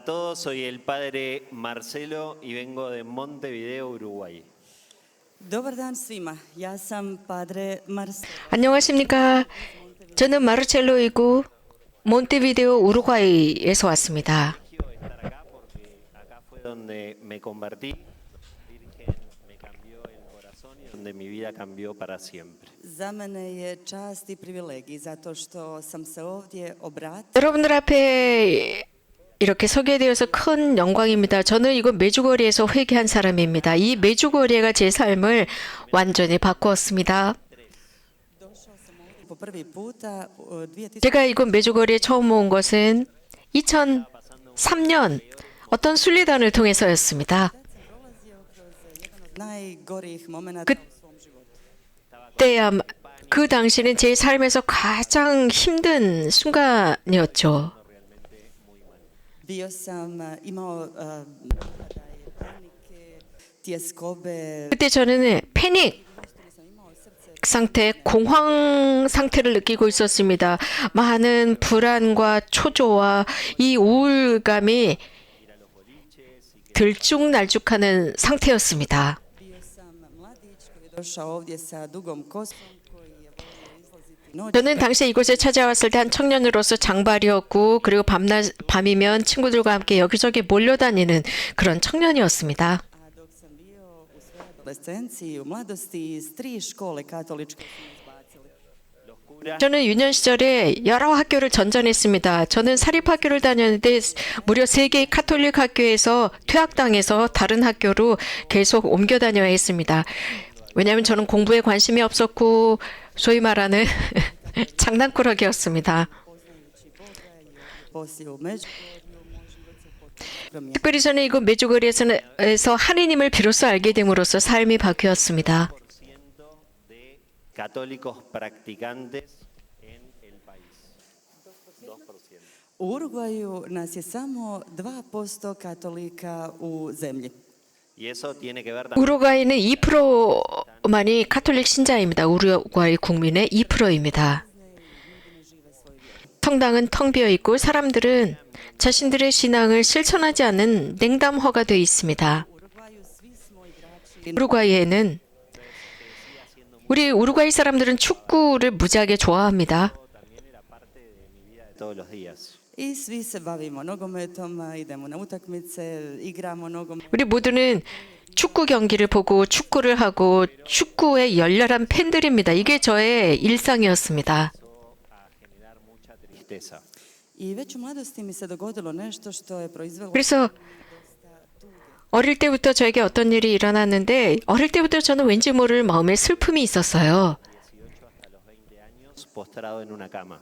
todos, soy el padre Marcelo y vengo de Montevideo, Uruguay. Dobar dan svima. Ja sam padre Marcelo. 안녕하십니까. 저는 마르첼로이고 몬테비데오 우루과이에서 왔습니다. Estar acá porque acá fue donde me convertí, la Virgen me cambió el corazón y donde mi vida cambió para siempre. Za mene je čast i privilegij zato što sam se ovdje obratila 여러분들 앞에 이렇게 서게 되어서 큰 영광입니다. 저는 이곳 메주거리에서 회개한 사람입니다. 이 메주거리가 제 삶을 완전히 바꾸었습니다. po prvi puta 2000. 제가 이곳 메주거리에 처음 온 것은 2003년 어떤 순례단을 통해서였습니다. najgorih momenata 그- u svom životu. 그때야 그 당시는 제 삶에서 가장 힘든 순간이었죠. Bio sam imao panike, tjeskobe, 그때 저는 패닉 상태, 공황 상태를 느끼고 있었습니다. 많은 불안과 초조와 이 우울감이 들쭉날쭉하는 상태였습니다. bio sam mladić koji je došao ovdje sa dugom kosom koji je volio izlaziti noć. 저는 당시에 이곳에 찾아왔을 때 한 청년으로서 장발이었고 그리고 밤이면 친구들과 함께 여기저기 몰려다니는 그런 청년이었습니다. A dok sam bio u svojoj adolescenciji, u mladosti, iz 3 škole katoličke su me izbacili. 저는 유년 시절에 여러 학교를 전전했습니다. 저는 사립학교를 다녔는데 무려 3개의 카톨릭 학교에서 퇴학당해서 다른 학교로 계속 옮겨 다녀야 했습니다. 왜냐하면 저는 공부에 관심이 없었고 소위 말하는 장난꾸러기였습니다. Poslije u Međugorju, moj život se potpuno promijenio. 특별히 저는 이곳 메주거리에서 하느님을 비로소 알게 됨으로써 삶이 바뀌었습니다. de católicos practicantes en el país. 2%. U Urugvaju nas je samo 2% katolika u zemlji. Y eso tiene que ver también 우루과이는 2%만이 카톨릭 신자입니다. 우루과이 국민의 2%입니다. 성당은 텅 비어 있고 사람들은 자신들의 신앙을 실천하지 않는 냉담화가 되어 있습니다. Urugvaju svi smo igrači. 우루과이에는 우리 우루과이 사람들은 축구를 무지하게 좋아합니다. también era parte de mi vida de todos los días. I svi se bavimo nogometom, idemo na utakmice, igramo nogomet. 우리 모두는 축구 경기를 보고 축구를 하고 축구의 열렬한 팬들입니다. 이게 저의 일상이었습니다. A generar mucha tristeza. I već u mladosti mi se dogodilo nešto što je proizvelo 그래서 어릴 때부터 저에게 어떤 일이 일어났는데 어릴 때부터 저는 왠지 모를 마음에 슬픔이 있었어요. 18 hasta los 20 años postrado en una cama.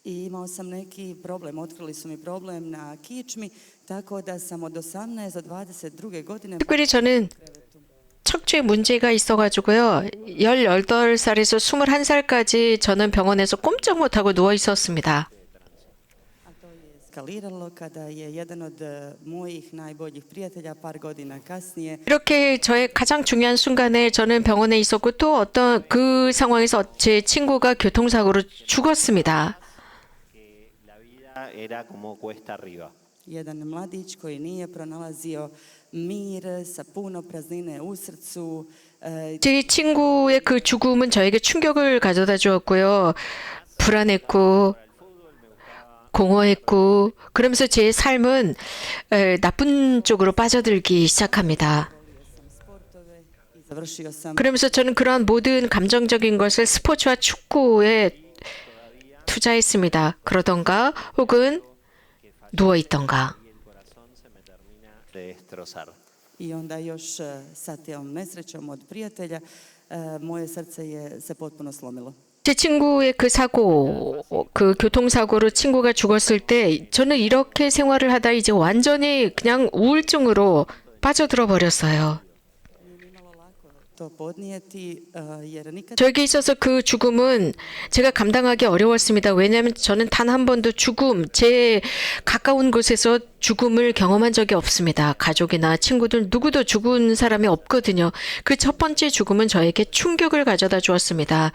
I imao sam neki problem, otkrili su mi problem na kičmi, tako da sam od 18 do 22 godine 특별히 저는 척추에 문제가 있어가지고요. 18살에서 21살까지 저는 병원에서 꼼짝 못하고 누워 있었습니다. a to je eskaliralo kada je jedan od mojih najboljih prijatelja par godina kasnije 이렇게 저의 가장 중요한 순간에 저는 병원에 있었고 또 어떤 그 상황에서 제 친구가 교통사고로 죽었습니다. Que la vida era como cuesta arriba. jedan mladić koji nije pronalazio mir sa puno praznine u srcu. 제 친구의 그 죽음은 저에게 충격을 가져다 주었고요. 불안했고 공허했고 그러면서 제 삶은 나쁜 쪽으로 빠져들기 시작합니다. Sportove i završio sam 그러면서 저는 그러한 모든 감정적인 것을 스포츠와 축구에 투자했습니다. 그러던가 혹은 누워 있던가. Y el corazón se me termina de destrozar. i onda još sa tom nesrećom od prijatelja moje srce je se potpuno slomilo. 제 친구의 그 사고, 그 교통사고로 친구가 죽었을 때 저는 이렇게 생활을 하다 이제 완전히 그냥 우울증으로 빠져들어 버렸어요. Nije mi malo lako to podnijeti jer nikad 저에게 있어서 그 죽음은 제가 감당하기 어려웠습니다. 왜냐하면 저는 단 한 번도 제 가까운 곳에서 죽음을 경험한 적이 없습니다. 가족이나 친구들 누구도 죽은 사람이 없거든요. 그 첫 번째 죽음은 저에게 충격을 가져다 주었습니다.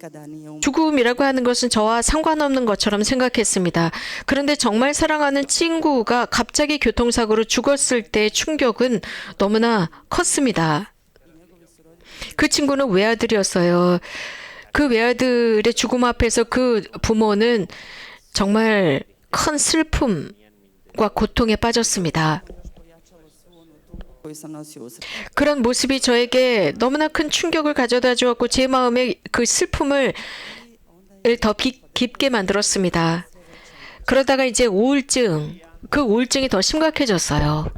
nikada nije umro. 죽음이라고 하는 것은 저와 상관없는 것처럼 생각했습니다. 그런데 정말 사랑하는 친구가 갑자기 교통사고로 죽었을 때의 충격은 너무나 컸습니다. 그 친구는 외아들이었어요. 그 외아들의 죽음 앞에서 그 부모는 정말 큰 슬픔과 고통에 빠졌습니다. Koju sam nosio u srcu. 그런 모습이 저에게 너무나 큰 충격을 가져다 주었고 제 마음에 그 슬픔을 더 깊게 만들었습니다. 그러다가 이제 우울증, 그 우울증이 더 심각해졌어요.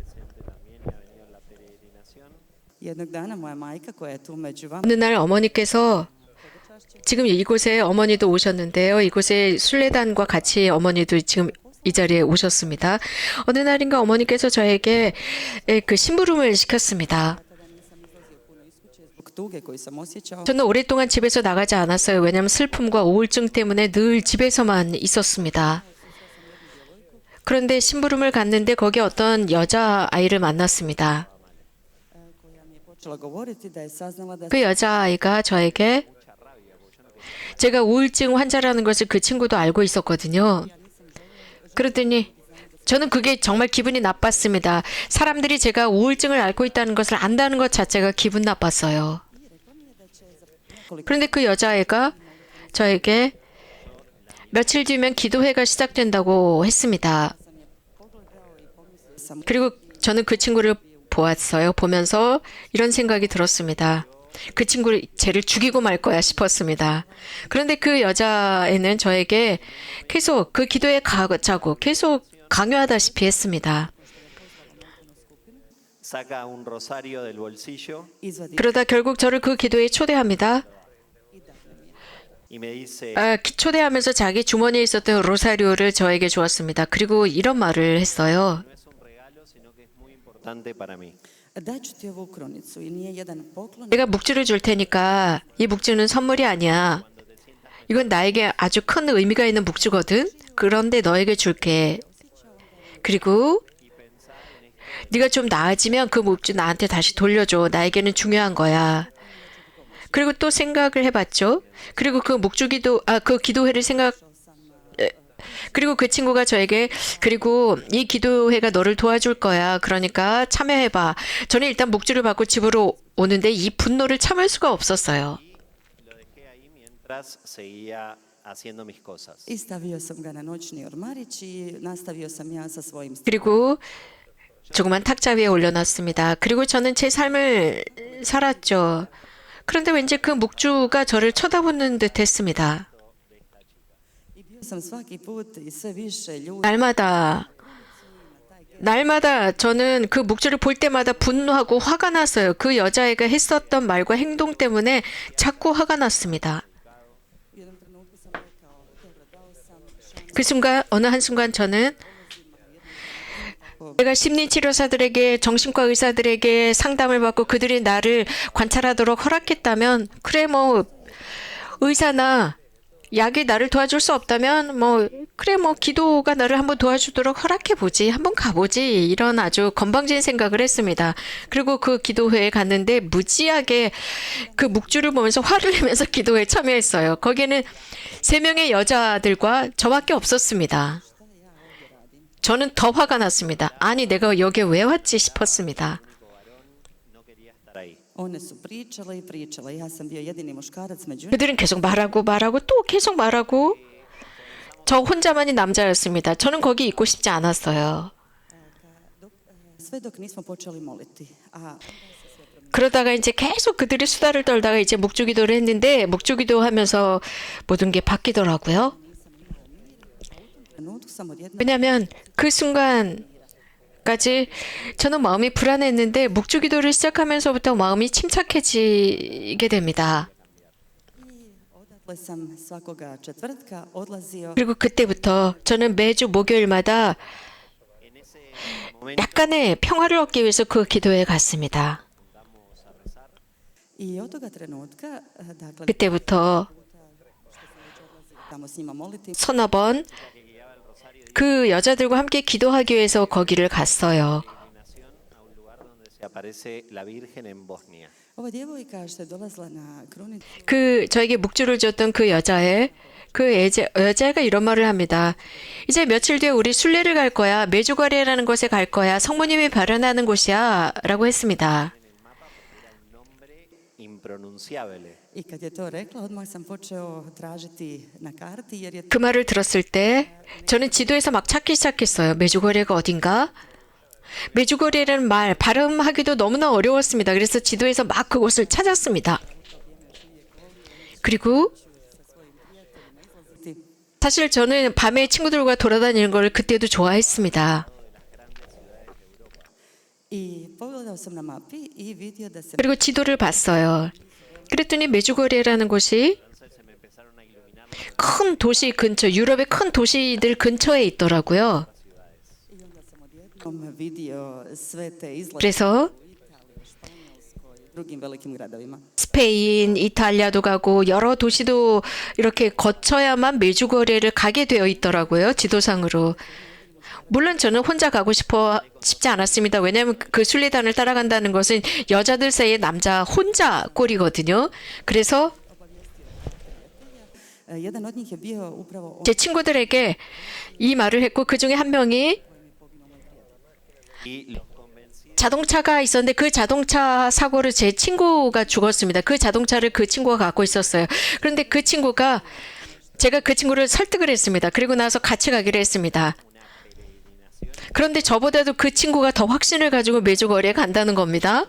Jednog dana moja majka koja je tu među vama 어느 날 어머니께서 지금 이곳에 어머니도 오셨는데요. 이곳에 순례단과 같이 어머니도 지금 이 자리에 오셨습니다. 어느 날인가 어머니께서 저에게 그 심부름을 시켰습니다. zbog tuge koju sam osjećao. 저는 오랫동안 집에서 나가지 않았어요. 왜냐하면 슬픔과 우울증 때문에 늘 집에서만 있었습니다. 그런데 심부름을 갔는데 거기 어떤 여자아이를 만났습니다. Koja mi je počela govoriti da je saznala da 그 여자아이가 저에게 제가 우울증 환자라는 것을 그 친구도 알고 있었거든요. 그러더니 저는 그게 정말 기분이 나빴습니다. 사람들이 제가 우울증을 앓고 있다는 것을 안다는 것 자체가 기분 나빴어요. 그런데 그 여자애가 저에게 며칠 뒤면 기도회가 시작된다고 했습니다. 그리고 저는 그 친구를 보았어요. 보면서 이런 생각이 들었습니다. 그 친구를 쟤를 죽이고 말 거야 싶었습니다. 그런데 그 여자애는 저에게 계속 그 기도에 가자고 계속 강요하다시피 했습니다. Saca un rosario del bolsillo izvadi 그러다 결국 저를 그 기도에 초대합니다. y me dice, 초대하면서 자기 주머니에 있었던 로사리오를 저에게 주었습니다. 그리고 이런 말을 했어요. no es un regalo, sino que es muy importante para mí. daću ti ovu kronicu i nije jedan poklon. 내가 묵주를 줄 테니까 이 묵주는 선물이 아니야. 이건 나에게 아주 큰 의미가 있는 묵주거든. 그런데 너에게 줄게. 그리고 네가 좀 나아지면 그 묵주 나한테 다시 돌려줘. 나에게는 중요한 거야. 그리고 또 생각을 해봤죠. 그리고 그 그 기도회를 그리고 그 친구가 저에게 그리고 이 기도회가 너를 도와줄 거야. 그러니까 참여해봐. 저는 일단 묵주를 받고 집으로 오는데 이 분노를 참을 수가 없었어요. Lo dejé ahí mientras seguía haciendo mis cosas. I stavio sam ga na noćni ormarić i nastavio sam ja sa svojim 그리고 조그만 탁자 위에 올려놨습니다. 그리고 저는 제 삶을 살았죠. 그런데 왠지 그 묵주가 저를 쳐다보는 듯 했습니다. I bio sam svaki put i sve više ljudi. 날마다 저는 그 묵주를 볼 때마다 분노하고 화가 났어요. 그 여자애가 했었던 말과 행동 때문에 자꾸 화가 났습니다. U jednom trenutku sam rekao, dobro, dao sam šansu. 그 순간 어느 한순간 저는 내가 심리치료사들에게 정신과 의사들에게 상담을 받고 그들이 나를 관찰하도록 허락했다면 그래 뭐 의사나 약이 나를 도와줄 수 없다면 뭐 그래 뭐 기도가 나를 한번 도와주도록 허락해보지 한번 가보지 이런 아주 건방진 생각을 했습니다. 그리고 그 기도회에 갔는데 무지하게 그 묵주를 보면서 화를 내면서 기도회에 참여했어요. 거기에는 3명의 여자들과 저밖에 없었습니다. 저는 더 화가 났습니다. 아니 내가 여기에 왜 왔지 싶었습니다. No quería estar ahí. One su pričale i pričale. Ja sam bio jedini muškarac među njima. 그들은 계속 말하고 또 계속 말하고 저 혼자만이 남자였습니다. 저는 거기 있고 싶지 않았어요. Sve dok nismo počeli moliti. A 그러다가 이제 계속 그들이 수다를 떨다가 이제 묵주기도를 했는데 묵주기도 하면서 모든 게 바뀌더라고요. trenutku sam odjednom 왜냐하면 그 순간까지 저는 마음이 불안했는데 묵주기도를 시작하면서부터 마음이 침착해지게 됩니다. odatle sam svakoga četvrtka odlazio 그리고 그때부터 저는 매주 목요일마다 En ese momento 약간의 평화를 얻기 위해서 그 기도에 갔습니다. i od toga trenutka, dakle, 그때부터 tamo s njima moliti, 서너 번 그 여자들과 함께 기도하기 위해서 거기를 갔어요. donde se aparece la Virgen en Bosnia. Ova djevojka što je dolazila na krunicu, 그 저에게 묵주를 줬던 그 여자가 이런 말을 합니다. 이제 며칠 뒤에 우리 순례를 갈 거야. 메주거리라는 곳에 갈 거야. 성모님이 발현하는 곳이야. 라고 했습니다. Era un nombre impronunciable. i kad je to rekla, odmah sam počeo tražiti na karti jer je 그 말을 들었을 때 저는 지도에서 막 찾기 시작했어요. 메주거리가 어딘가? 메주거리라는 말 발음하기도 너무나 어려웠습니다. 그래서 지도에서 막 그곳을 찾았습니다. 그리고 사실 저는 밤에 친구들과 돌아다니는 걸 그때도 좋아했습니다. i pogledao sam na mapi i vidio da se 그리고 지도를 봤어요. 그랬더니 메주거리라는 곳이 Entonces se me empezaron a iluminar 큰 도시 근처, 유럽의 큰 도시들 근처에 있더라고요. i onda sam odjednom vidio sve te izlete 그래서 u Italiji, Španjolskoj, drugim velikim gradovima. 스페인, 이탈리아도 가고 여러 도시도 이렇게 거쳐야만 메주거리를 가게 되어 있더라고요. 지도상으로. 물론 저는 혼자 가고 싶지 않았습니다. 왜냐하면 그 순례단을 따라간다는 것은 여자들 사이에 남자 혼자 꼴이거든요. 그래서 Jedan od njih je bio upravo 제 친구들에게 이 말을 했고 그 중에 한 명이 y los convencí 자동차가 있었는데 그 자동차 사고로 제 친구가 죽었습니다. 그 자동차를 그 친구가 갖고 있었어요. 그런데 그 친구가 제가 그 친구를 설득을 했습니다. 그리고 나서 같이 가기로 했습니다. 그런데 저보다도 그 친구가 더 확신을 가지고 메주거리에 간다는 겁니다.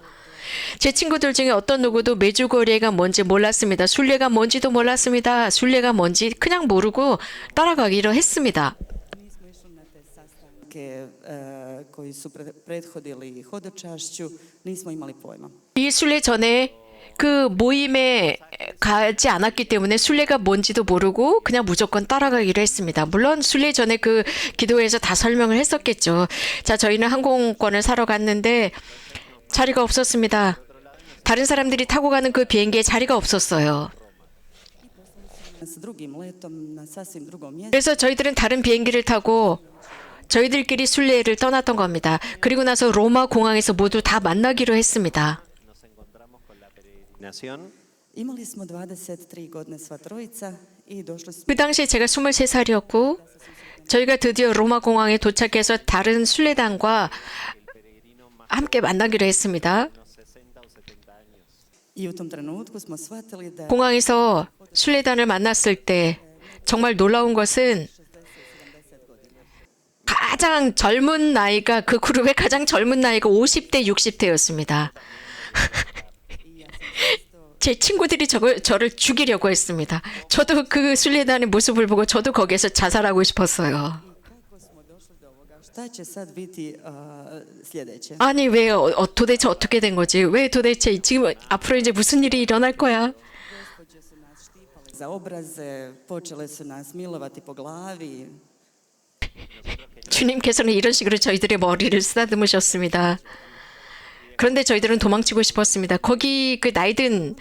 제 친구들 중에 어떤 누구도 메주거리가 뭔지 몰랐습니다. 순례가 뭔지도 몰랐습니다. 순례가 뭔지 그냥 모르고 따라가기로 했습니다. nismo išli na te sastanke koji su prethodili hodočašću, nismo imali pojma. 이 순례 전에 그 모임에 가지 않았기 때문에 순례가 뭔지도 모르고 그냥 무조건 따라가기로 했습니다. 물론 순례 전에 그 기도회에서 다 설명을 했었겠죠. 자, 저희는 항공권을 사러 갔는데 자리가 없었습니다. 다른 사람들이 타고 가는 그 비행기에 자리가 없었어요. S drugim letom na sasvim drugom mjestu. 그래서 저희들은 다른 비행기를 타고 저희들끼리 순례를 떠났던 겁니다. 그리고 나서 로마 공항에서 모두 다 만나기로 했습니다. nos encontramos con la peregrinación. Imali smo 23 godine sva trojica i došli smo 그 당시에 제가 23살이었고 저희가 드디어 로마 공항에 도착해서 다른 순례단과 함께 만나기로 했습니다. Unos 60 o 70 años. i u tom trenutku smo shvatili da 공항에서 순례단을 만났을 때 정말 놀라운 것은 가장 젊은 나이가 그 그룹의 가장 젊은 나이가 50대, 60대였습니다. 제 친구들이 저를 죽이려고 했습니다. 저도 그 순례단의 모습을 보고 저도 거기에서 자살하고 싶었어요. kako smo došli do ovoga. Šta će sad biti sljedeće? 아니 왜 도대체 어떻게 된 거지? 왜 도대체 지금 앞으로 이제 무슨 일이 일어날 거야? Gospođe su nas štipale za obraze, počele su nas milovati po glavi. 주님께서는 이런 식으로 저희들의 머리를 쓰다듬으셨습니다. 그런데 저희들은 도망치고 싶었습니다. 거기 그 나이든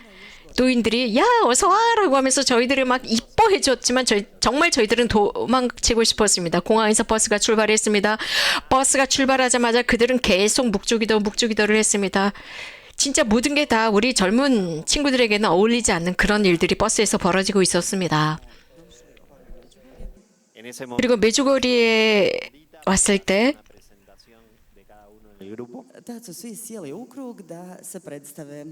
노인들이 야 어서 와라고 하면서 저희들을 막 이뻐해 줬지만 정말 저희들은 도망치고 싶었습니다. 공항에서 버스가 출발했습니다. 버스가 출발하자마자 그들은 계속 묵주기도를 했습니다. 진짜 모든 게 다 우리 젊은 친구들에게는 어울리지 않는 그런 일들이 버스에서 벌어지고 있었습니다. En ese momento, 그리고 메주거리에 왔을 때 la presentación de cada uno en el grupo Tad su svi sjeli u krug da se predstave.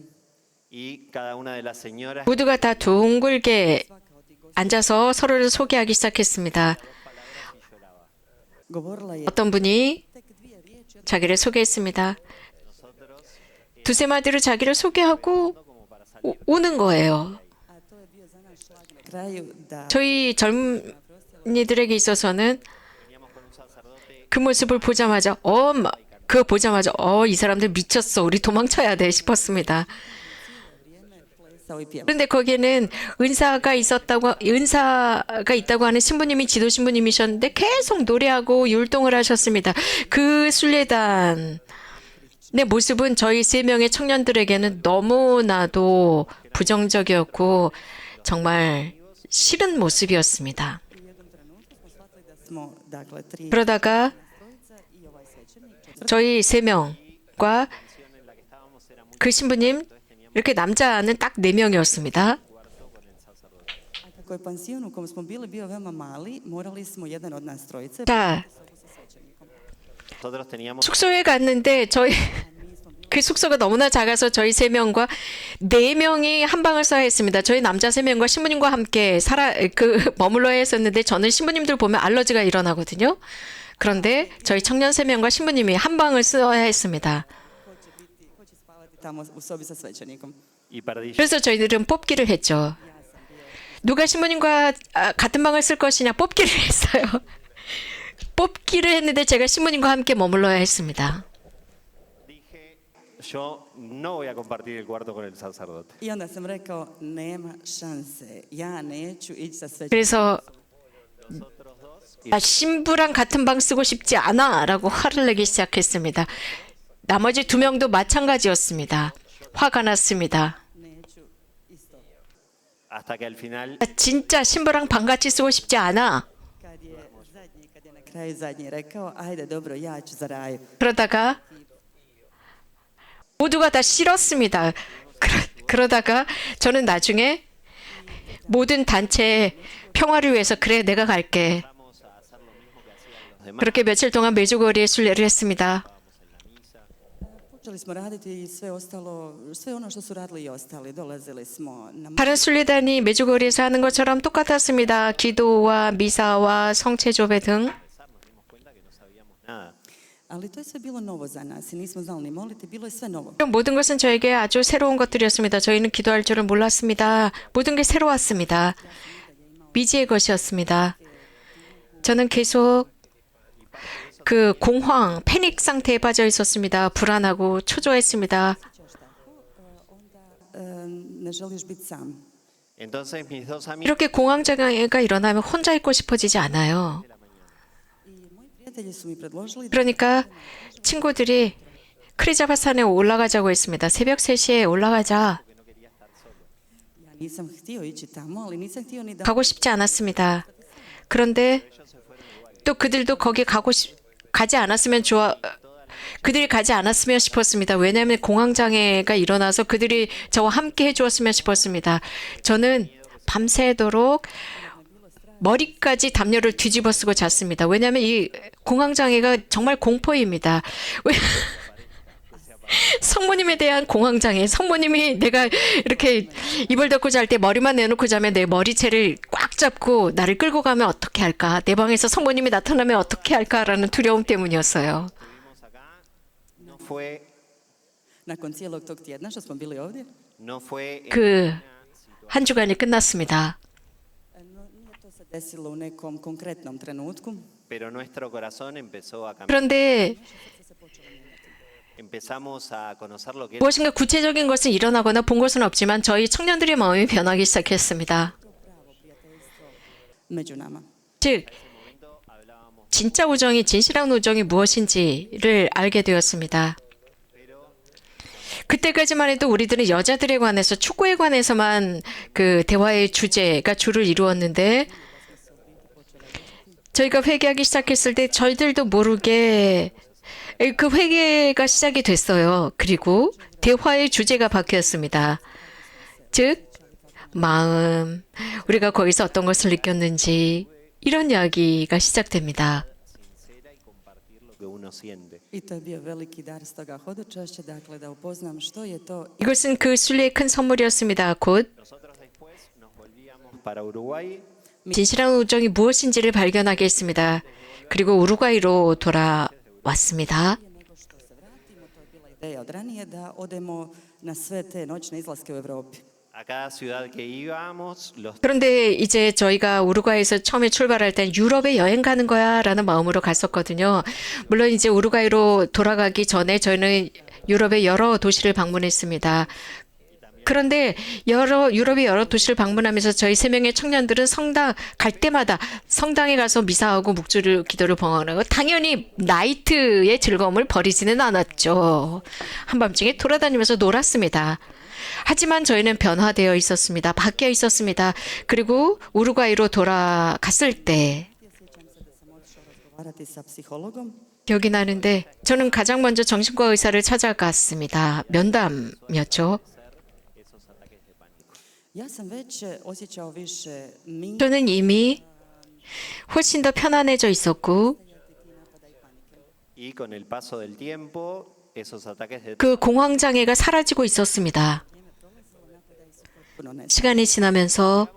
y cada una de las señoras 모두가 다 둥글게 앉아서 서로를 소개하기 시작했습니다. Govorila je 어떤 분이 tek dvije riječi od 자기를 소개했습니다. 두세 마디로 자기를 소개하고 오는 거예요. a to je bio za naš šlag na kraju da 저희 젊은이들에게 있어서는 veníamos con un sacerdote 그 모습을 보자마자 그거 보자마자 이 사람들 미쳤어. 우리 도망쳐야 돼 싶었습니다. plesao i pjevao. 그런데 거기에는 은사가 있다고 하는 신부님이 지도 신부님이셨는데 계속 노래하고 율동을 하셨습니다. 그 순례단의 모습은 저희 3명의 청년들에게는 너무나도 부정적이었고 정말 싫은 모습이었습니다. U jednom trenutku smo shvatili da smo, dakle, tri 그러다가 trojica i ovaj svećenik, 저희 3명 신부님과 그 신부님 이렇게 남자는 딱 4명이었습니다. Kako je pansion u kom smo bili bio veoma mali, morali smo jedan od nas trojice 자, Nosotros teníamos 숙소에 갔는데 저희 그 숙소가 너무나 작아서 저희 3명과 4명이 한 방을 써야 했습니다. 저희 남자 3명과 신부님과 함께 머물러야 했었는데 저는 신부님들 보면 알러지가 일어나거든요. 그런데 저희 청년 3명과 신부님이 한 방을 써야 했습니다. ko će spavati tamo u sobi sa svećenikom. y perdí. 그래서 저희들은 뽑기를 했죠. 누가 신부님과 같은 방을 쓸 것이냐 뽑기를 했어요. 뽑기를 했는데 제가 신부님과 함께 머물러야 했습니다. Dije, yo no voy a compartir el cuarto con el sacerdote. I onda sam rekao, nema šanse, ja neću ići sa svećenikom. 그래서 신부랑 같은 방 쓰고 싶지 않아라고 화를 내기 시작했습니다. 나머지 2명도 마찬가지였습니다. 화가 났습니다. Neću isto. Hasta que al final 진짜 신부랑 방 같이 쓰고 싶지 않아. Kad je na kraju zadnji rekao, ajde dobro, ja ću za raju. 그러다가 모두가 다 싫었습니다. 그러다가 저는 나중에 모든 단체 평화를 위해서 그래 내가 갈게. vamos a hacer lo mismo que hacían los demás. 그렇게 며칠 동안 메주거리에 순례를 했습니다. Počeli smo raditi sve ostalo, sve ono što su radili i ostali. Dolazili smo na 다른 순례단이 메주거리에서 하는 것처럼 똑같았습니다. 기도와 미사와 성체조배 등. Nos dimos cuenta que no sabíamos nada. ali to je sve bilo novo za nas i nismo znali ni moliti, bilo je sve novo. 모든 것은 저에게 아주 새로운 것들이었습니다. 저희는 기도할 줄은 몰랐습니다. 모든 게 새로웠습니다. 미지의 것이었습니다. 저는 계속 그 공황, 패닉 상태에 빠져 있었습니다. 불안하고 초조했습니다. Ne želiš biti sam. Entonces mis dos amigos 이렇게 공황 장애가 일어나면 혼자 있고 싶어지지 않아요. I moji prijatelji su mi predložili da 그러니까 친구들이 크리자바산에 올라가자고 했습니다. 새벽 3시에 올라가자. ja nisam htio ići tamo, ali nisam htio ni da 가고 싶지 않았습니다. 그런데 또 그들도 거기 가지 않았으면 그들이 가지 않았으면 싶었습니다. 왜냐하면 공황장애가 일어나서 그들이 저와 함께 해주었으면 싶었습니다. 저는 밤새도록 머리까지 담요를 뒤집어 쓰고 잤습니다. 왜냐하면 이 공황장애가 정말 공포입니다. 성모님에 대한 공황장애, 성모님이 내가 이렇게 이불 덮고 잘 때 머리만 내놓고 자면 내 머리채를 꽉 잡고 나를 끌고 가면 어떻게 할까? 내 방에서 성모님이 나타나면 어떻게 할까라는 두려움 때문이었어요. estuvimos acá no fue nakon cijelog tog tjedna što smo bili ovdje, no fue en 그 한 주간이 끝났습니다. nije to se desilo u nekom konkretnom trenutku, pero nuestro corazón empezó a cambiar. 그런데 Empezamos a conocer lo que era 무엇인가 구체적인 것은 일어나거나 본 것은 없지만 저희 청년들의 마음이 변하기 시작했습니다. među nama. 즉 진짜 우정이 진실한 우정이 무엇인지를 알게 되었습니다. 그때까지만 해도 우리들은 여자들에 관해서 축구에 관해서만 그 대화의 주제가 주를 이루었는데 저희가 회개하기 시작했을 때 저희들도 모르게 그 회개가 시작이 됐어요. 그리고 대화의 주제가 바뀌었습니다. 즉 마음, 우리가 거기서 어떤 것을 느꼈는지 이런 이야기가 시작됩니다. sincera y compartir lo que uno siente. I to je bio veliki dar stoga hodočašće, dakle da upoznam što je to 이것은 그 순례의 큰 선물이었습니다. 곧 Nosotros después nos volvíamos para Uruguay. 진실한 우정이 무엇인지를 발견하게 했습니다. 그리고 우루과이로 돌아왔습니다. nego što se vratimo, to je bila ideja od ranije da odemo na sve te noćne izlaske u Europi. A cada ciudad que íbamos, los 그런데 이제 저희가 우루과이에서 처음에 출발할 땐 유럽에 여행 가는 거야 라는 마음으로 갔었거든요. 물론 이제 우루과이로 돌아가기 전에 저희는 유럽의 여러 도시를 방문했습니다. 그런데 유럽의 여러 도시를 방문하면서 저희 3명의 청년들은 성당 갈 때마다 성당에 가서 미사하고 묵주를 기도를 봉헌하고 당연히 나이트의 즐거움을 버리지는 않았죠. 한밤중에 돌아다니면서 놀았습니다. 하지만 저희는 변화되어 있었습니다. 바뀌어 있었습니다. 그리고 우루과이로 돌아갔을 때 Sjećam se da sam otišla razgovarati sa psihologom 기억이 나는데 저는 가장 먼저 정신과 의사를 찾아갔습니다. 면담이었죠. esos ataques de pánico. Ja sam već osjećao više mir 저는 이미 훨씬 더 편안해져 있었고 Y con el paso del tiempo, esos ataques de 그 공황 장애가 사라지고 있었습니다. puno ne. 시간이 지나면서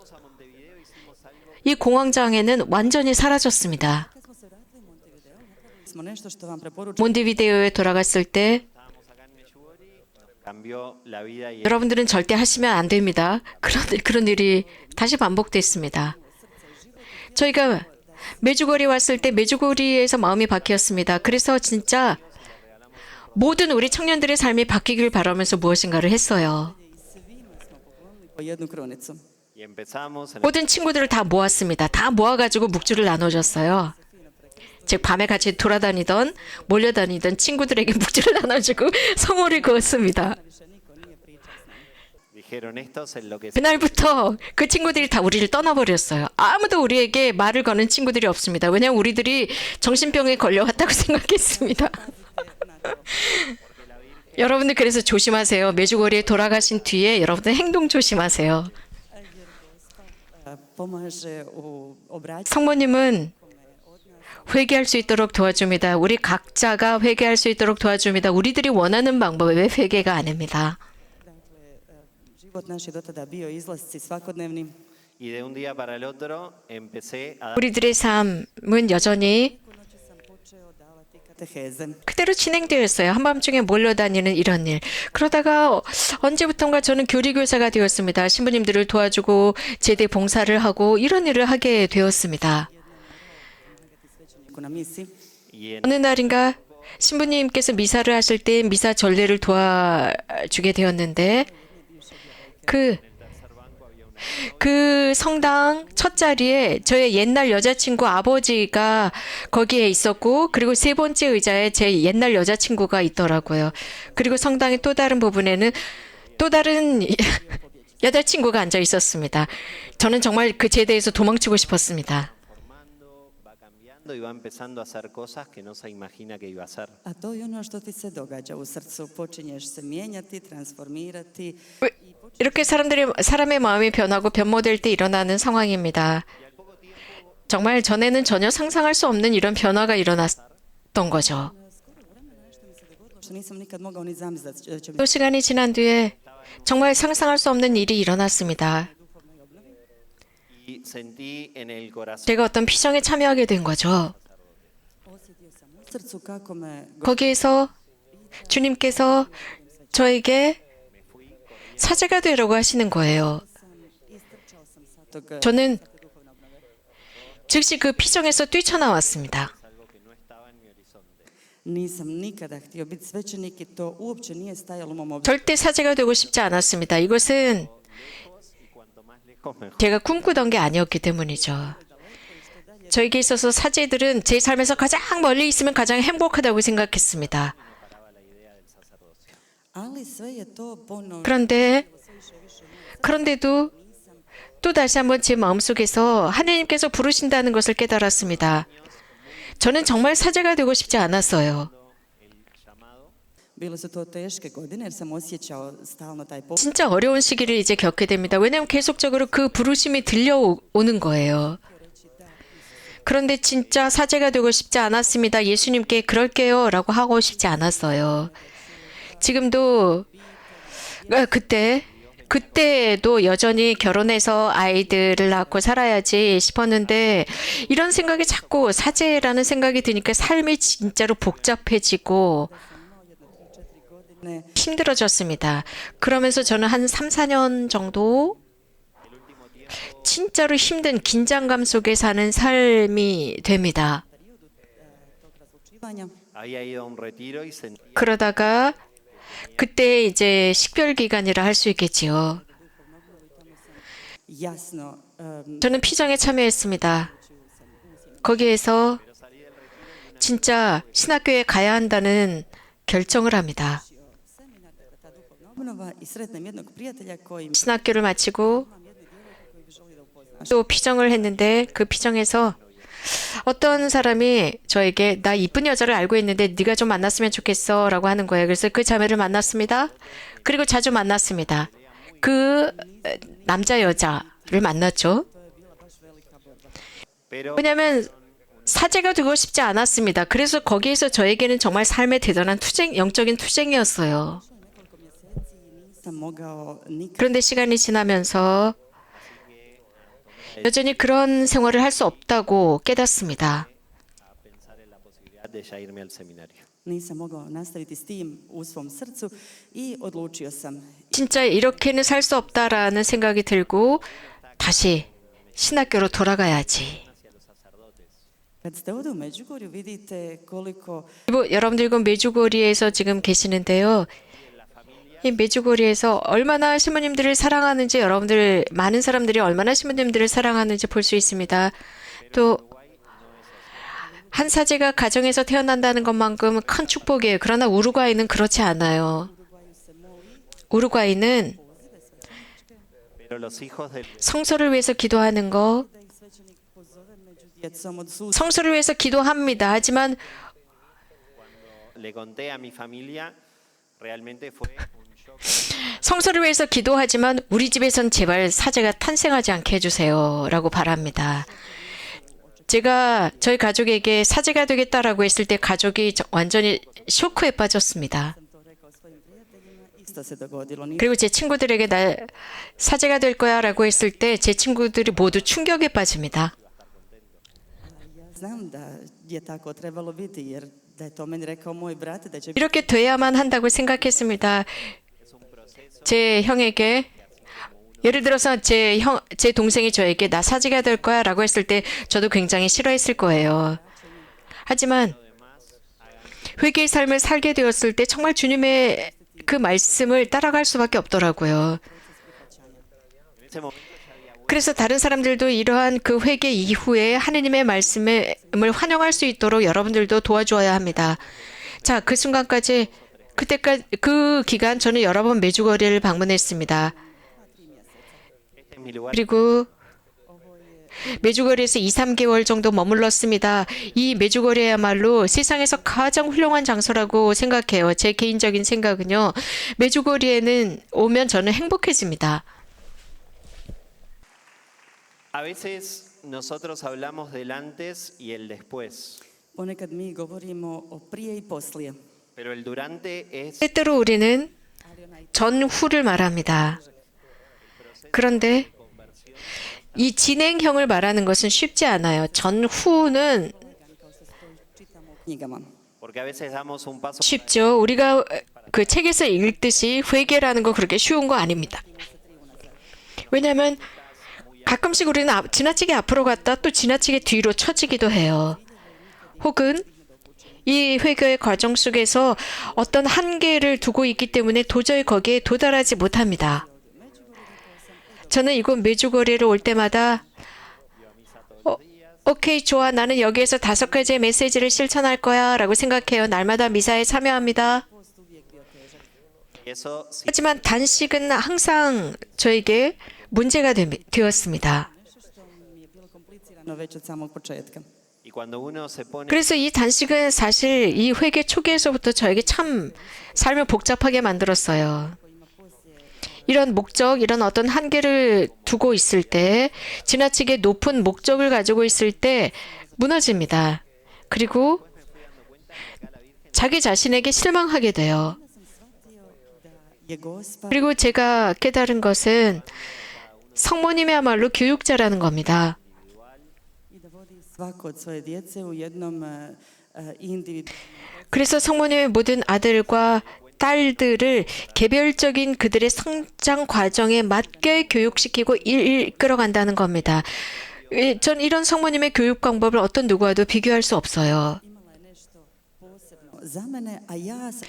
이 공황 장애는 완전히 사라졌습니다. Kad smo se vratili u Montevideo, napravili smo nešto što vam preporučujem. 몬테비데오에 돌아갔을 때 estábamos acá en Meyugori, cambió la vida y 여러분들은 절대 하시면 안 됩니다. 그런 일이 다시 반복됐습니다. 저희가 메주거리 왔을 때 메주거리에서 마음이 바뀌었습니다. 그래서 진짜 모든 우리 청년들의 삶이 바뀌길 바라면서 무엇인가를 했어요. Po jednu krunicu. y empezamos en 모든 친구들을 다 모았습니다. 다 모아가지고 묵주를 나눠줬어요. 즉 밤에 같이 돌아다니던 몰려다니던 친구들에게 묵주를 나눠주고 성호를 그었습니다. dijeron estos en lo que 그날부터 그 친구들이 다 우리를 떠나버렸어요. 아무도 우리에게 말을 거는 친구들이 없습니다. 왜냐하면 우리들이 정신병에 걸려왔다고 생각했습니다. 여러분들 그래서 조심하세요. 메주거리에 돌아가신 뒤에 여러분들 행동 조심하세요. Pomaže u obraćanju 성모님은 회개할 수 있도록 도와줍니다. 우리 각자가 회개할 수 있도록 도와줍니다. 우리들이 원하는 방법의 회개가 아닙니다. život naš je do tada bio izlasci svakodnevni. y de un día para el otro empecé a dar 우리들의 삶은 여전히 Neku noći sam počeo davati kateheze. 그대로 진행되었어요. 한밤중에 몰려다니는 이런 일. 그러다가 언제부턴가 저는 교리교사가 되었습니다. 신부님들을 도와주고 제대 봉사를 하고 이런 일을 하게 되었습니다. Svećeniku na misi. y en 어느 날인가 신부님께서 미사를 하실 때 미사 전례를 도와주게 되었는데 그 성당 첫 자리에 저의 옛날 여자친구 아버지가 거기에 있었고 그리고 세 번째 의자에 제 옛날 여자친구가 있더라고요. 그리고 성당의 또 다른 부분에는 또 다른 여자친구가 앉아 있었습니다. 저는 정말 그 제대에서 도망치고 싶었습니다. formando, va cambiando y va empezando a hacer cosas que no se imagina que iba a hacer. A to je ono što ti se događa u srcu. Počinješ se mijenjati, transformirati. 이렇게 사람의 마음이 변하고 변모될 때 일어나는 상황입니다. 정말 전에는 전혀 상상할 수 없는 이런 변화가 일어났던 거죠. Što nisam nikad mogao ni zamisliti da će 또 시간이 지난 뒤에 정말 상상할 수 없는 일이 일어났습니다. Y sentí en el corazón 제가 어떤 피정에 참여하게 된 거죠. osjetio sam u srcu kako me 거기에서 주님께서 저에게 사제가 되라고 하시는 거예요. istrčao sam sa tog 저는 즉시 그 피정에서 뛰쳐나왔습니다. algo que no estaba en mi horizonte. nisam nikada htio biti svećenik i to uopće nije stajalo u mom običaju. 절대 사제가 되고 싶지 않았습니다. 이것은 Y cuanto más lejos, mejor. 제가 꿈꾸던 게 아니었기 때문이죠. 저에게 있어서 사제들은 제 삶에서 가장 멀리 있으면 가장 행복하다고 생각했습니다. Ali sve je to ponovno 그런데도 또 다시 한번 제 마음속에서 하나님께서 부르신다는 것을 깨달았습니다. 저는 정말 사제가 되고 싶지 않았어요. El llamado bile su to teške godine jer sam osjećao stalno taj pokret. 진짜 어려운 시기를 이제 겪게 됩니다. 왜냐하면 계속적으로 그 부르심이 들려오는 거예요. 그런데 진짜 사제가 되고 싶지 않았습니다. 예수님께 그럴게요 라고 하고 싶지 않았어요. 지금도 그때도 여전히 결혼해서 아이들을 낳고 살아야지 싶었는데 이런 생각이 자꾸 사제라는 생각이 드니까 삶이 진짜로 복잡해지고 godine 힘들어졌습니다. 그러면서 저는 한 3, 4년 정도 진짜로 힘든 긴장감 속에 사는 삶이 됩니다. razlučivanja. había ido a un retiro y sentí 그러다가 그때 이제 식별 기간이라 할 수 있겠지요. Jasno, 저는 피정에 참여했습니다. 거기에서 진짜 신학교에 가야 한다는 결정을 합니다. seminar, dakle ta duhovna obnova i sretnem jednog prijatelja koji 신학교를 마치고 imam jedne djevojke koji bi želi da upoznaš. 또 피정을 했는데 그 피정에서 어떤 사람이 저에게 나 이쁜 여자를 알고 있는데 네가 좀 만났으면 좋겠어 라고 하는 거예요. 그래서 그 자매를 만났습니다. 그리고 자주 만났습니다. 그 남자 여자를 만났죠. Pero 왜냐하면 사제가 되고 싶지 않았습니다. 그래서 거기에서 저에게는 정말 삶의 대단한 영적인 투쟁이었어요. Nisam mogao nikad 그런데 시간이 지나면서 여전히 그런 생활을 할 수 없다고 깨닫습니다. a pensar en la posibilidad de ya irme al seminario. nisam mogao nastaviti s tim u svom srcu i odlučio sam. 진짜 이렇게는 살 수 없다라는 생각이 들고 다시 신학교로 돌아가야지. Kad ste ovdje u Međugorju vidite koliko 여러분들 지금 메주고리에서 지금 계시는데요. 이 메주고리에서 얼마나 신부님들을 사랑하는지 여러분들 많은 사람들이 얼마나 신부님들을 사랑하는지 볼 수 있습니다. 또 한 사제가 가정에서 태어난다는 것만큼 큰 축복이에요. 그러나 우루과이는 그렇지 않아요. 우루과이는 Pero los hijos del 성소를 위해서 기도하는 거, da ih svećenik pozove među djecom od susjeda. 성소를 위해서 기도합니다. 하지만 le conté a mi familia, realmente fue un shock. 성소를 위해서 기도하지만 우리 집에선 제발 사제가 탄생하지 않게 해주세요 라고 바랍니다. 제가 저희 가족에게 사제가 되겠다라고 했을 때 가족이 완전히 쇼크에 빠졌습니다. To rekao svojim prijateljima, isto se dogodilo. 그리고 제 친구들에게 나 사제가 될 거야 라고 했을 때 제 친구들이 모두 충격에 빠집니다. Ja znam da je tako trebalo biti, jer da je to meni rekao moj brat, da će biti 이렇게 돼야만 한다고 생각했습니다. 제 형에게 예를 들어서 제 동생이 저에게 나 사제가 될 거야 라고 했을 때 저도 굉장히 싫어했을 거예요. 하지만 회개의 삶을 살게 되었을 때 정말 주님의 그 말씀을 따라갈 수밖에 없더라고요. En ese momento 그래서 다른 사람들도 이러한 그 회개 이후에 하느님의 말씀을 환영할 수 있도록 여러분들도 도와주어야 합니다. 자, 그 순간까지 그때까지 그 기간 저는 여러 번 메주거리를 방문했습니다. este es mi lugar. 그리고 메주거리에서 2, 3개월 정도 머물렀습니다. 이 메주거리야말로 세상에서 가장 훌륭한 장소라고 생각해요. 제 개인적인 생각은요. 메주거리에는 오면 저는 행복해집니다. A veces nosotros hablamos del antes y el después, ponekad mi govorimo o prije i poslije. pero el durante es 때때로 우리는 전후를 말합니다. 그런데 이 진행형을 말하는 것은 쉽지 않아요. 전후는 Kao što stoji, čitamo u knjigama. porque a veces damos un paso 쉽죠. 우리가 그 책에서 읽듯이 회개라는 거 그렇게 쉬운 거 아닙니다. 왜냐하면 가끔씩 우리는 지나치게 앞으로 갔다 또 지나치게 뒤로 처지기도 해요. 혹은 이 회개의 과정 속에서 어떤 한계를 두고 있기 때문에 도저히 거기에 도달하지 못합니다. 저는 이곳 메주거리를 올 때마다 오케이, 좋아. 나는 여기에서 5가지의 메시지를 실천할 거야 라고 생각해요. 날마다 미사에 참여합니다. eso sí, 하지만 단식은 항상 저에게 문제가 되었습니다. Što mi je bilo komplicirano već od samog početka. y cuando uno se pone 그래서 이 단식은 사실 이 회개 초기에서부터 저에게 참 삶을 복잡하게 만들었어요. 이런 목적, 이런 어떤 한계를 두고 있을 때, 지나치게 높은 목적을 가지고 있을 때 무너집니다. 그리고 자기 자신에게 실망하게 돼요. Je Gospa 그리고 제가 깨달은 것은 성모님이야말로 교육자라는 겁니다. i da vodi svako od svoje djece u jednom individualnom. 그래서 성모님의 모든 아들과 딸들을 개별적인 그들의 성장 과정에 맞게 교육시키고 이끌어간다는 겁니다. 전 이런 성모님의 교육 방법을 어떤 누구와도 비교할 수 없어요. Imala je nešto posebno za mene, a ja sam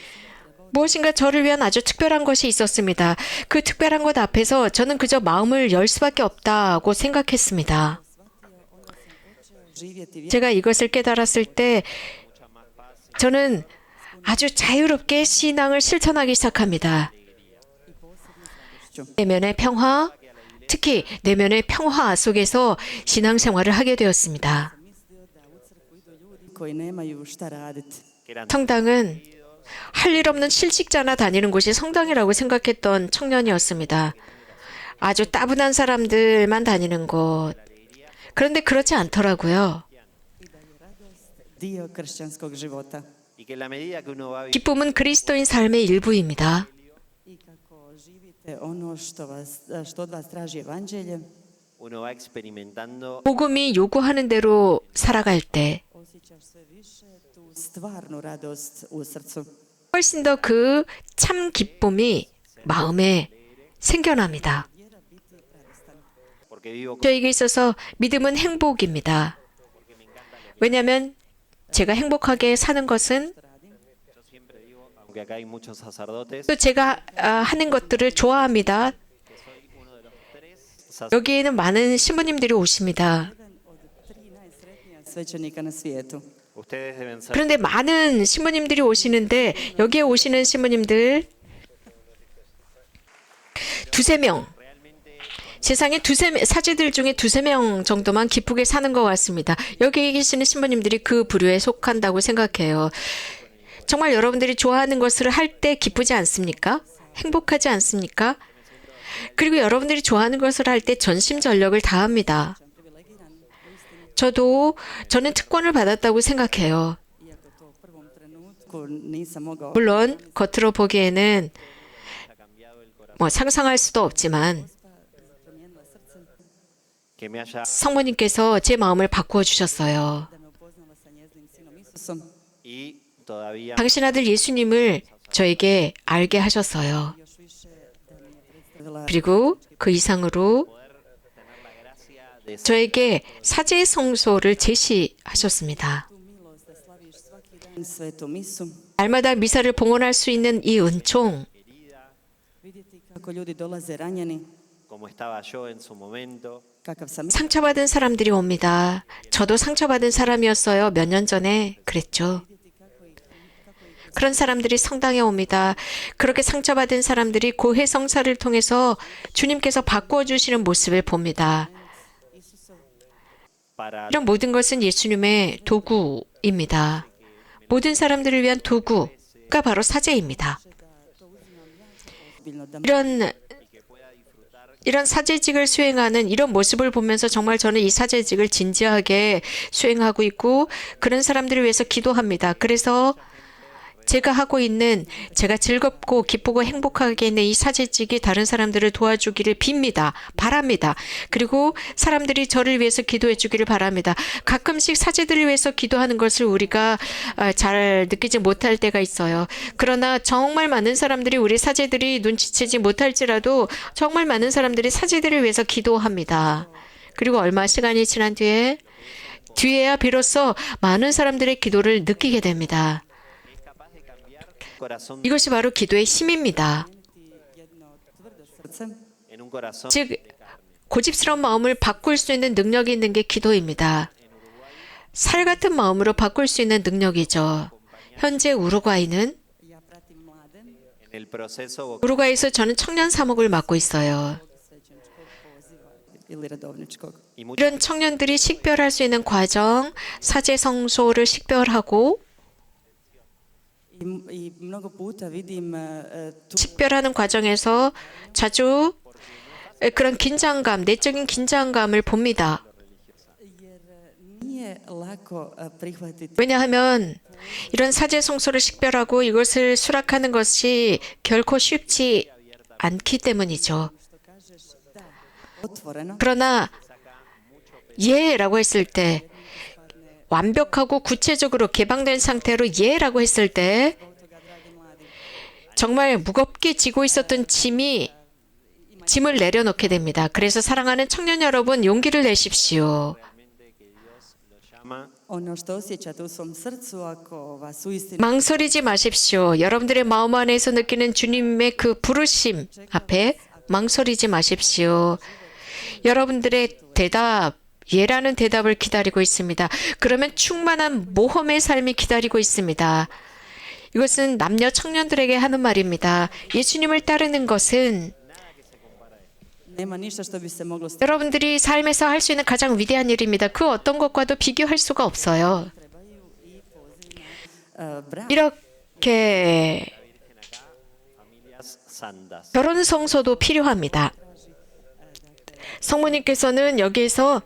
무엇인가 저를 위한 아주 특별한 것이 있었습니다. 그 특별한 것 앞에서 저는 그저 마음을 열 수밖에 없다고 생각했습니다. živjeti 제가 이것을 깨달았을 때 저는 아주 자유롭게 신앙을 실천하기 시작합니다. 내면의 평화, 특히 내면의 평화 속에서 신앙생활을 하게 되었습니다. mislio koji nemaju šta raditi. que eran 성당은 할 일 없는 실직자나 다니는 곳이 성당이라고 생각했던 청년이었습니다. 아주 따분한 사람들만 다니는 곳. 그런데 그렇지 않더라고요. Dio kršćanskog života. y que en la medida que uno va 기쁨은 그리스도인 삶의 일부입니다. I kako živite ono što od vas traži evanđelje, uno va experimentando 복음이 요구하는 대로 살아갈 때 osjećaš sve više tu stvarnu radost u srcu. 훨씬 더 그 참 기쁨이 마음에 생겨납니다. porque vivo 저에게 있어서 믿음은 행복입니다. 왜냐하면 제가 행복하게 사는 것은 yo siempre digo, aunque acá hay muchos sacerdotes, 또 제가 하는 것들을 좋아합니다. 여기에는 많은 신부님들이 오십니다. Od 3 najsretnija svećenika na svijetu. ustedes deben ser 그런데 많은 신부님들이 오시는데 여기에 오시는 신부님들 두세 명, 세상에 사제들 중에 두세 명 정도만 기쁘게 사는 것 같습니다. 여기 계시는 신부님들이 그 부류에 속한다고 생각해요. 정말 여러분들이 좋아하는 것을 할 때 기쁘지 않습니까? 행복하지 않습니까? 그리고 여러분들이 좋아하는 것을 할 때 전심전력을 다합니다. 저는 특권을 받았다고 생각해요. Iako to u prvom trenutku nisam mogao 물론 겉으로 보기에는 상상할 수도 없지만 promijenila srce que me haya 성모님께서 제 마음을 바꾸어 주셨어요. da me upoznala sa njezinim sinom Isusom. y todavía 당신 아들 예수님을 저에게 알게 하셨어요. Još više da mi je predstavila 그리고 그 이상으로 de 저에게 사제 성소를 제시하셨습니다. tu milost da slaviš svaki dan svetu misu, 날마다 미사를 봉헌할 수 있는 이 은총, vidjeti kako ljudi dolaze ranjeni, como estaba yo en su momento, kakav sam 상처받은 사람들이 옵니다. 저도 상처받은 사람이었어요. 몇 년 전에 그랬죠. 그런 사람들이 성당에 옵니다. 그렇게 상처받은 사람들이 고해 성사를 통해서 주님께서 바꾸어 주시는 모습을 봅니다. para 이런 모든 것은 예수님의 도구입니다. 모든 사람들을 위한 도구가 바로 사제입니다. ozbiljno da 이런 사제직을 수행하는 이런 모습을 보면서 정말 저는 이 사제직을 진지하게 수행하고 있고 그런 사람들을 위해서 기도합니다. 그래서 제가 즐겁고 기쁘고 행복하게 있는 이 사제직이 다른 사람들을 도와주기를 빕니다. 바랍니다. 그리고 사람들이 저를 위해서 기도해 주기를 바랍니다. 가끔씩 사제들을 위해서 기도하는 것을 우리가 잘 느끼지 못할 때가 있어요. 그러나 정말 많은 사람들이 우리 사제들이 눈치채지 못할지라도 정말 많은 사람들이 사제들을 위해서 기도합니다. 그리고 얼마 시간이 지난 뒤에야 비로소 많은 사람들의 기도를 느끼게 됩니다. corazón 이것이 바로 기도의 힘입니다. jedno tvrdo srce, en un corazón 즉 고집스러운 마음을 바꿀 수 있는 능력이 있는 게 기도입니다. 살 같은 마음으로 바꿀 수 있는 능력이죠. 현재 우루과이는 ja pratim mlade en el proceso 우루과이에서 저는 청년 사목을 맡고 있어요. svećeničkog poziva ili redovničkog. y muchas 이런 청년들이 식별할 수 있는 과정, 사제 성소를 식별하고 I mnogo puta vidim tu 식별하는 과정에서 자주 그런 긴장감, 내적인 긴장감을 봅니다. jer nije lako prihvatiti 왜냐하면 이런 사제 성소를 식별하고 이것을 수락하는 것이 결코 쉽지 않기 때문이죠. što kažeš da otvoreno 그러나 예라고 했을 때 완벽하고 구체적으로 개방된 상태로 예라고 했을 때 toga dragi mladi. 정말 무겁게 지고 있었던 짐을 내려놓게 됩니다. 그래서 사랑하는 청년 여러분 용기를 내십시오. que Dios lo llama Ono što osjećate u svom srcu ako vas uistinu 망설이지 마십시오. 여러분들의 마음 안에서 느끼는 주님의 그 부르심 앞에 망설이지 마십시오. 여러분들의 대답, 예라는 대답을 기다리고 있습니다. 그러면 충만한 모험의 삶이 기다리고 있습니다. 이것은 남녀 청년들에게 하는 말입니다. 예수님을 따르는 것은 nema ništa što bi se moglo 여러분들이 삶에서 할 수 있는 가장 위대한 일입니다. 그 어떤 것과도 비교할 수가 없어요. trebaju i brak 이렇게 Familias santas. 결혼 성소도 필요합니다. 성모님께서는 여기에서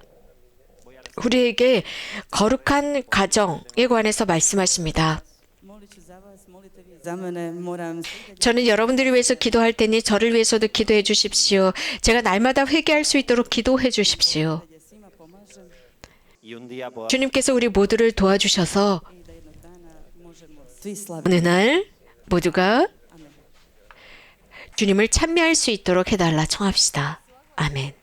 우리에게 거룩한 가정에 관해서 말씀하십니다. molit ću za vas, molite vi za mene, moram 저는 여러분들을 위해서 기도할 테니 저를 위해서도 기도해 주십시오. 제가 날마다 회개할 수 있도록 기도해 주십시오. da svima pomažem Y un día podamos 주님께서 우리 모두를 도와주셔서 i da jednog dana možemo svi slaviti. 어느 날 모두가 주님을 찬미할 수 있도록 해달라 청합시다. 아멘.